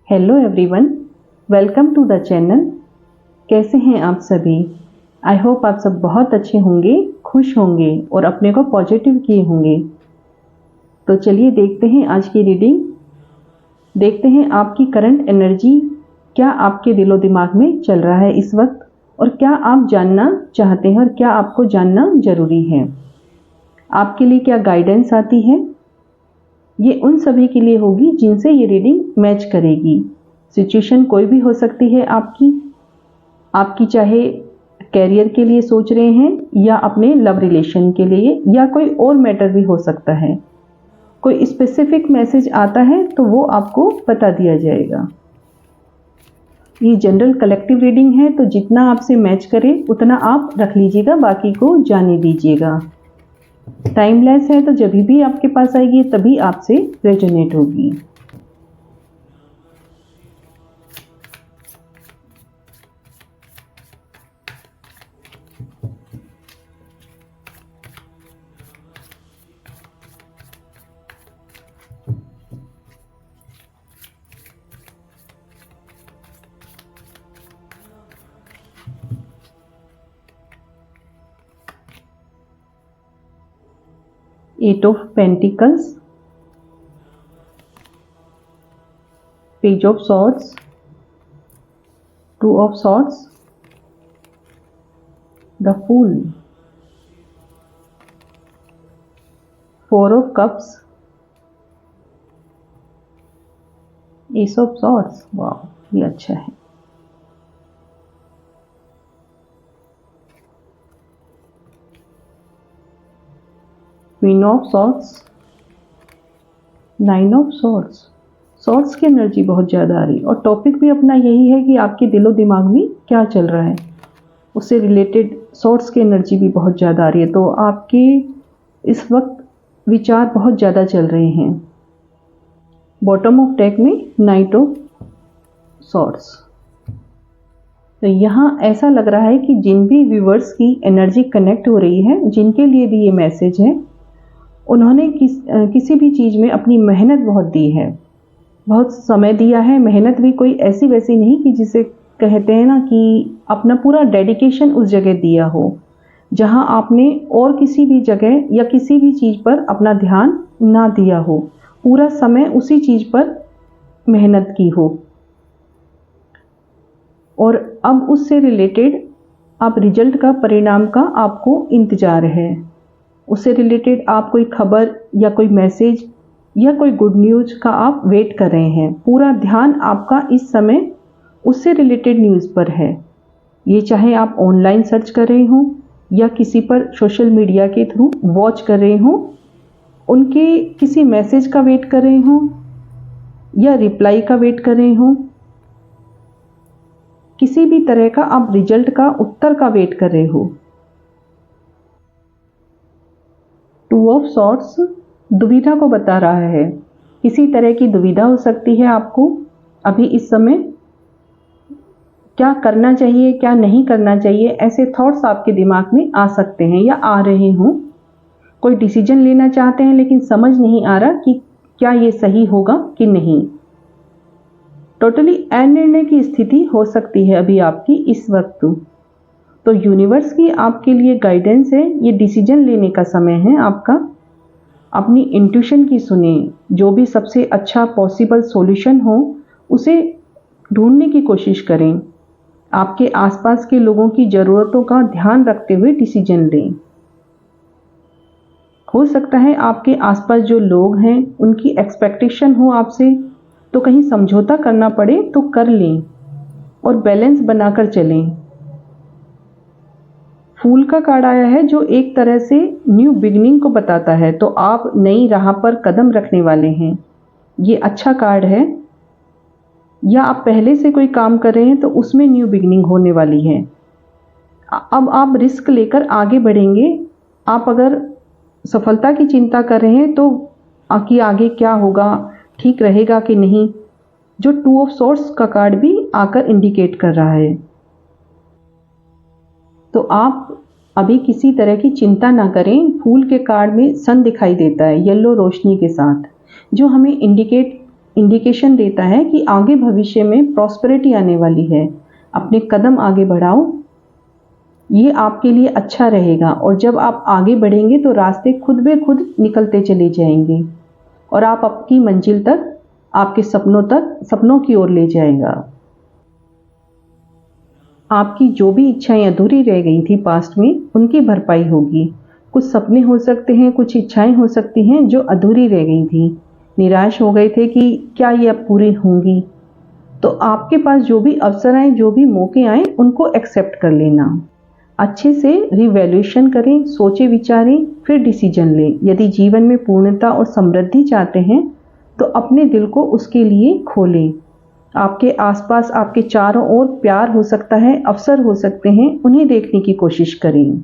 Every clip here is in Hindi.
Hello everyone, welcome to the channel. कैसे हैं आप सभी? आई होप आप सब बहुत अच्छे होंगे, खुश होंगे और अपने को पॉजिटिव किए होंगे। तो चलिए देखते हैं आज की रीडिंग। देखते हैं आपकी करंट एनर्जी क्या आपके दिलो दिमाग में चल रहा है इस वक्त, और क्या आप जानना चाहते हैं और क्या आपको जानना जरूरी है। आपके लिए क्या गाइडेंस आती है, ये उन सभी के लिए होगी जिनसे ये रीडिंग मैच करेगी। सिचुएशन कोई भी हो सकती है आपकी चाहे कैरियर के लिए सोच रहे हैं या अपने लव रिलेशन के लिए, या कोई और मैटर भी हो सकता है। कोई स्पेसिफिक मैसेज आता है तो वो आपको बता दिया जाएगा। ये जनरल कलेक्टिव रीडिंग है, तो जितना आपसे मैच करे उतना आप रख लीजिएगा, बाकी को जाने दीजिएगा। टाइमलेस है, तो जब भी आपके पास आएगी तभी आपसे रेजोनेट होगी। Eight of Pentacles, Page of Swords, Two of Swords, The Fool, Four of Cups, Ace of Swords। वाह, ये अच्छा है। Queen of Swords, Nine of Swords। Swords की एनर्जी बहुत ज़्यादा आ रही, और टॉपिक भी अपना यही है कि आपके दिलो दिमाग में क्या चल रहा है, उससे रिलेटेड सॉर्ड्स की एनर्जी भी बहुत ज़्यादा आ रही है। तो आपके इस वक्त विचार बहुत ज़्यादा चल रहे हैं। बॉटम ऑफ डेक में नाइट ऑफ सॉर्ड्स। तो यहाँ ऐसा लग रहा है कि जिन भी व्यूवर्स की एनर्जी कनेक्ट हो रही है, जिनके लिए भी ये मैसेज है, उन्होंने किसी भी चीज़ में अपनी मेहनत बहुत दी है, बहुत समय दिया है। मेहनत भी कोई ऐसी वैसी नहीं कि जिसे कहते हैं ना कि अपना पूरा डेडिकेशन उस जगह दिया हो जहां आपने और किसी भी जगह या किसी भी चीज़ पर अपना ध्यान ना दिया हो, पूरा समय उसी चीज़ पर मेहनत की हो, और अब उससे रिलेटेड आप रिजल्ट का, परिणाम का आपको इंतज़ार है। उससे रिलेटेड आप कोई खबर या कोई मैसेज या कोई गुड न्यूज़ का आप वेट कर रहे हैं। पूरा ध्यान आपका इस समय उससे रिलेटेड न्यूज़ पर है। ये चाहे आप ऑनलाइन सर्च कर रहे हो या किसी पर सोशल मीडिया के थ्रू वॉच कर रहे हो, उनके किसी मैसेज का वेट कर रहे हो या रिप्लाई का वेट कर रहे हो, किसी भी तरह का आप रिजल्ट का, उत्तर का वेट कर रहे हो। टू ऑफ सॉर्ड्स दुविधा को बता रहा है। किसी तरह की दुविधा हो सकती है आपको अभी इस समय, क्या करना चाहिए क्या नहीं करना चाहिए, ऐसे थॉट्स आपके दिमाग में आ सकते हैं या आ रहे हों। कोई डिसीजन लेना चाहते हैं लेकिन समझ नहीं आ रहा कि क्या ये सही होगा कि नहीं। टोटली अनिर्णय की स्थिति हो सकती है अभी आपकी इस वक्त। तो यूनिवर्स की आपके लिए गाइडेंस है, ये डिसीजन लेने का समय है आपका। अपनी इंट्यूशन की सुने, जो भी सबसे अच्छा पॉसिबल सॉल्यूशन हो उसे ढूंढने की कोशिश करें। आपके आसपास के लोगों की ज़रूरतों का ध्यान रखते हुए डिसीजन लें। हो सकता है आपके आसपास जो लोग हैं उनकी एक्सपेक्टेशन हो आपसे, तो कहीं समझौता करना पड़े तो कर लें और बैलेंस बनाकर चलें। फूल का कार्ड आया है जो एक तरह से न्यू बिगनिंग को बताता है, तो आप नई राह पर कदम रखने वाले हैं। ये अच्छा कार्ड है। या आप पहले से कोई काम कर रहे हैं तो उसमें न्यू बिगनिंग होने वाली है। अब आप रिस्क लेकर आगे बढ़ेंगे। आप अगर सफलता की चिंता कर रहे हैं तो कि आगे क्या होगा, ठीक रहेगा कि नहीं, जो टू ऑफ सॉर्ड्स का कार्ड भी आकर इंडिकेट कर रहा है। तो आप अभी किसी तरह की चिंता ना करें। फूल के कार्ड में सन दिखाई देता है येलो रोशनी के साथ, जो हमें इंडिकेट इंडिकेशन देता है कि आगे भविष्य में प्रॉस्पेरिटी आने वाली है। अपने कदम आगे बढ़ाओ, ये आपके लिए अच्छा रहेगा। और जब आप आगे बढ़ेंगे तो रास्ते खुद ब खुद निकलते चले जाएंगे और आप आपकी मंजिल तक, आपके सपनों की ओर ले जाएगा। आपकी जो भी इच्छाएं अधूरी रह गई थी पास्ट में, उनकी भरपाई होगी। कुछ सपने हो सकते हैं, कुछ इच्छाएं हो सकती हैं जो अधूरी रह गई थी। निराश हो गए थे कि क्या ये अब पूरी होंगी। तो आपके पास जो भी अवसर आए, जो भी मौके आए, उनको एक्सेप्ट कर लेना। अच्छे से रिवैल्यूएशन करें, सोचे विचारें, फिर डिसीजन लें। यदि जीवन में पूर्णता और समृद्धि चाहते हैं तो अपने दिल को उसके लिए खोलें। आपके आसपास, आपके चारों ओर प्यार हो सकता है, अवसर हो सकते हैं, उन्हें देखने की कोशिश करें।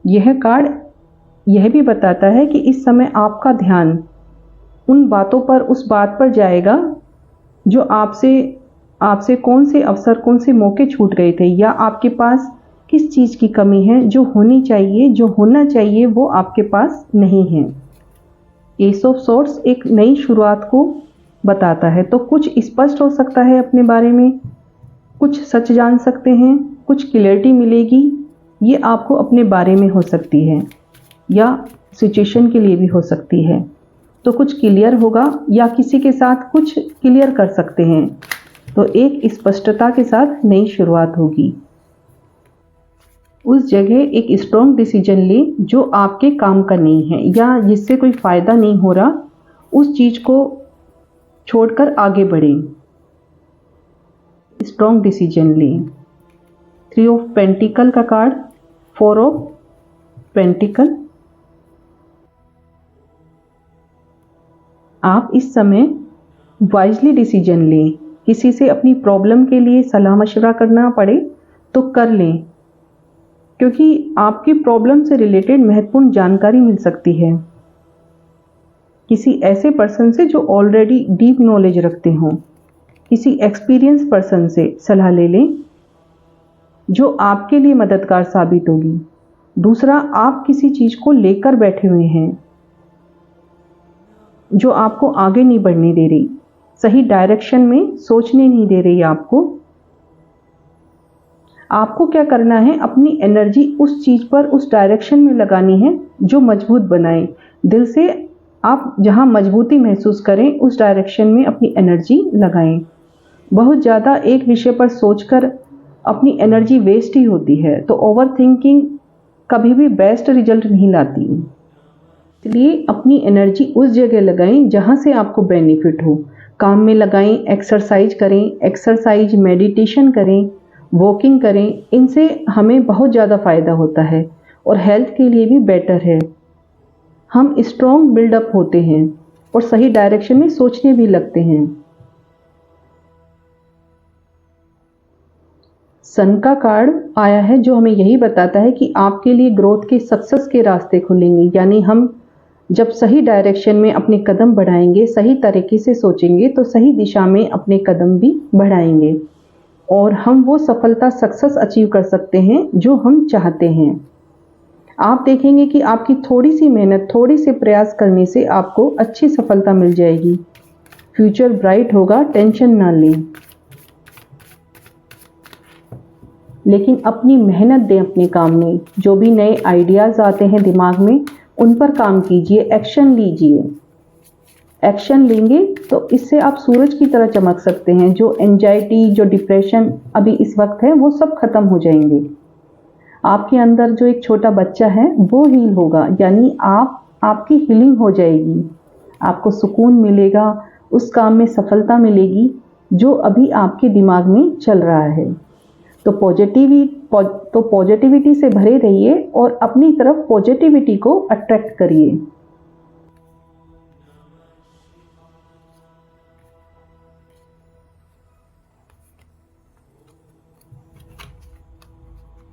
यह कार्ड यह भी बताता है कि इस समय आपका ध्यान उन बातों पर, उस बात पर जाएगा जो आपसे कौन से अवसर, कौन से मौके छूट गए थे, या आपके पास किस चीज़ की कमी है जो होनी चाहिए, जो होना चाहिए वो आपके पास नहीं है। एस ऑफ सॉर्ड्स एक नई शुरुआत को बताता है। तो कुछ स्पष्ट हो सकता है अपने बारे में, कुछ सच जान सकते हैं, कुछ क्लियरिटी मिलेगी। ये आपको अपने बारे में हो सकती है या सिचुएशन के लिए भी हो सकती है। तो कुछ क्लियर होगा या किसी के साथ कुछ क्लियर कर सकते हैं। तो एक स्पष्टता के साथ नई शुरुआत होगी। उस जगह एक स्ट्रॉन्ग डिसीजन लें जो आपके काम का नहीं है या जिससे कोई फ़ायदा नहीं हो रहा, उस चीज़ को छोड़कर आगे बढ़ें। स्ट्रॉन्ग डिसीजन लें। 3 ऑफ पेंटिकल का कार्ड, 4 ऑफ पेंटिकल। आप इस समय वाइजली डिसीजन लें। किसी से अपनी प्रॉब्लम के लिए सलाह मशवरा करना पड़े तो कर लें, क्योंकि आपकी प्रॉब्लम से रिलेटेड महत्वपूर्ण जानकारी मिल सकती है। किसी ऐसे पर्सन से जो ऑलरेडी डीप नॉलेज रखते हों, किसी एक्सपीरियंस पर्सन से सलाह ले लें जो आपके लिए मददगार साबित होगी। दूसरा, आप किसी चीज़ को लेकर बैठे हुए हैं जो आपको आगे नहीं बढ़ने दे रही, सही डायरेक्शन में सोचने नहीं दे रही आपको क्या करना है, अपनी एनर्जी उस चीज़ पर, उस डायरेक्शन में लगानी है जो मजबूत बनाए। दिल से आप जहां मजबूती महसूस करें उस डायरेक्शन में अपनी एनर्जी लगाएं। बहुत ज़्यादा एक विषय पर सोचकर अपनी एनर्जी वेस्ट ही होती है। तो ओवर थिंकिंग कभी भी बेस्ट रिजल्ट नहीं लाती। इसलिए अपनी एनर्जी उस जगह लगाएं जहां से आपको बेनिफिट हो। काम में लगाएं, एक्सरसाइज करें, एक्सरसाइज, मेडिटेशन करें, वॉकिंग करें। इनसे हमें बहुत ज़्यादा फ़ायदा होता है और हेल्थ के लिए भी बेटर है। हम स्ट्रॉन्ग बिल्डअप होते हैं और सही डायरेक्शन में सोचने भी लगते हैं। सन का कार्ड आया है जो हमें यही बताता है कि आपके लिए ग्रोथ के, सक्सेस के रास्ते खुलेंगे। यानी हम जब सही डायरेक्शन में अपने कदम बढ़ाएंगे, सही तरीके से सोचेंगे, तो सही दिशा में अपने कदम भी बढ़ाएंगे और हम वो सफलता, सक्सेस अचीव कर सकते हैं जो हम चाहते हैं। आप देखेंगे कि आपकी थोड़ी सी मेहनत, थोड़ी सी प्रयास करने से आपको अच्छी सफलता मिल जाएगी। फ्यूचर ब्राइट होगा, टेंशन ना लें, लेकिन अपनी मेहनत दें अपने काम में। जो भी नए आइडियाज़ आते हैं दिमाग में, उन पर काम कीजिए, एक्शन लीजिए। एक्शन लेंगे तो इससे आप सूरज की तरह चमक सकते हैं। जो एंजाइटी, जो डिप्रेशन अभी इस वक्त है, वो सब खत्म हो जाएंगे। आपके अंदर जो एक छोटा बच्चा है वो हील होगा, यानी आपकी हीलिंग हो जाएगी। आपको सुकून मिलेगा, उस काम में सफलता मिलेगी जो अभी आपके दिमाग में चल रहा है। तो पॉजिटिविटी से भरे रहिए और अपनी तरफ पॉजिटिविटी को अट्रैक्ट करिए।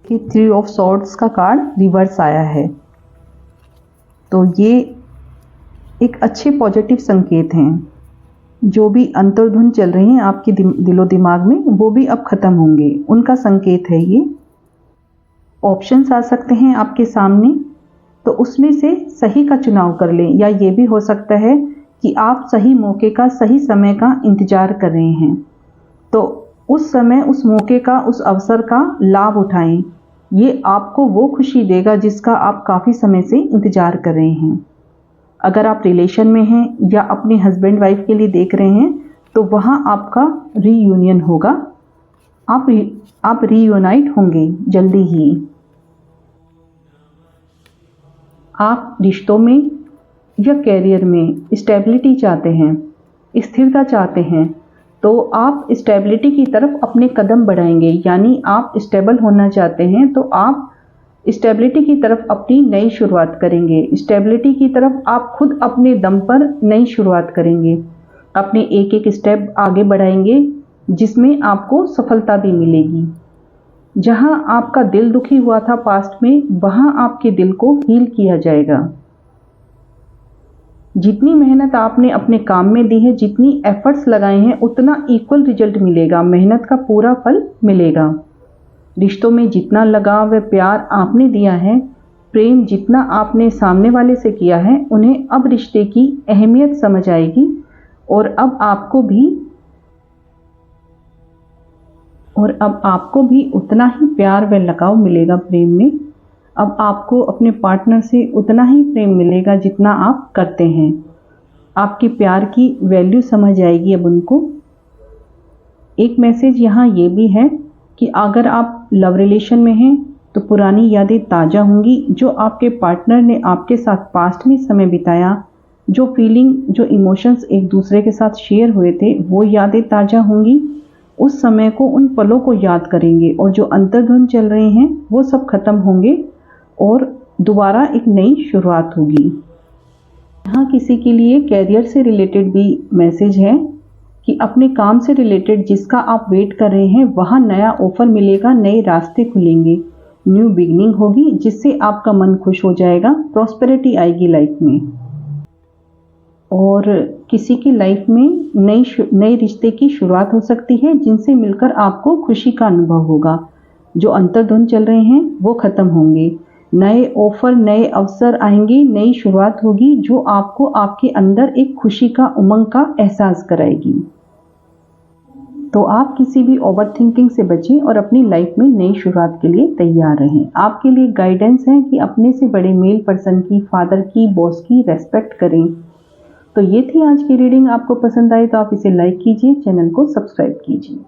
कि 3 ऑफ सॉर्ड्स का कार्ड रिवर्स आया है, तो ये एक अच्छे पॉजिटिव संकेत हैं। जो भी अंतर्धुन चल रही हैं आपके दिलो दिमाग में, वो भी अब खत्म होंगे, उनका संकेत है ये। ऑप्शंस आ सकते हैं आपके सामने, तो उसमें से सही का चुनाव कर लें। या ये भी हो सकता है कि आप सही मौके का, सही समय का इंतज़ार कर रहे हैं। तो उस समय, उस मौके का, उस अवसर का लाभ उठाएं। ये आपको वो खुशी देगा जिसका आप काफ़ी समय से इंतज़ार कर रहे हैं। अगर आप रिलेशन में हैं या अपने हस्बैंड वाइफ के लिए देख रहे हैं तो वहाँ आपका रीयूनियन होगा। आप रीयूनाइट होंगे जल्दी ही। आप रिश्तों में या कैरियर में स्टेबिलिटी चाहते हैं, स्थिरता चाहते हैं, तो आप स्टेबिलिटी की तरफ अपने कदम बढ़ाएंगे। यानी आप स्टेबल होना चाहते हैं तो आप स्टेबिलिटी की तरफ अपनी नई शुरुआत करेंगे। स्टेबिलिटी की तरफ आप खुद अपने दम पर नई शुरुआत करेंगे। अपने एक एक स्टेप आगे बढ़ाएंगे जिसमें आपको सफलता भी मिलेगी। जहां आपका दिल दुखी हुआ था पास्ट में, वहां आपके दिल को हील किया जाएगा। जितनी मेहनत आपने अपने काम में दी है, जितनी एफर्ट्स लगाए हैं, उतना इक्वल रिजल्ट मिलेगा। मेहनत का पूरा फल मिलेगा। रिश्तों में जितना लगाव व प्यार आपने दिया है, प्रेम जितना आपने सामने वाले से किया है, उन्हें अब रिश्ते की अहमियत समझ आएगी और अब आपको भी उतना ही प्यार व लगाव मिलेगा प्रेम में। अब आपको अपने पार्टनर से उतना ही प्रेम मिलेगा जितना आप करते हैं। आपके प्यार की वैल्यू समझ आएगी अब उनको। एक मैसेज यहाँ ये भी है कि अगर आप लव रिलेशन में हैं तो पुरानी यादें ताज़ा होंगी। जो आपके पार्टनर ने आपके साथ पास्ट में समय बिताया, जो फीलिंग, जो इमोशंस एक दूसरे के साथ शेयर हुए थे, वो यादें ताज़ा होंगी। उस समय को, उन पलों को याद करेंगे और जो अंतर्द्वंद चल रहे हैं वो सब खत्म होंगे और दोबारा एक नई शुरुआत होगी। यहाँ किसी के लिए कैरियर से रिलेटेड भी मैसेज है कि अपने काम से रिलेटेड जिसका आप वेट कर रहे हैं, वहाँ नया ऑफर मिलेगा, नए रास्ते खुलेंगे, न्यू बिगनिंग होगी जिससे आपका मन खुश हो जाएगा, प्रॉस्पेरिटी आएगी लाइफ में। और किसी की लाइफ में नए रिश्ते की शुरुआत हो सकती है जिनसे मिलकर आपको खुशी का अनुभव होगा। जो अंतर्द्वंद चल रहे हैं वो खत्म होंगे, नए ऑफर, नए अवसर आएंगे, नई शुरुआत होगी जो आपको आपके अंदर एक खुशी का, उमंग का एहसास कराएगी। तो आप किसी भी ओवर थिंकिंग से बचें और अपनी लाइफ में नई शुरुआत के लिए तैयार रहें। आपके लिए गाइडेंस है कि अपने से बड़े मेल पर्सन की, फादर की, बॉस की रेस्पेक्ट करें। तो ये थी आज की रीडिंग। आपको पसंद आई तो आप इसे लाइक कीजिए, चैनल को सब्सक्राइब कीजिए।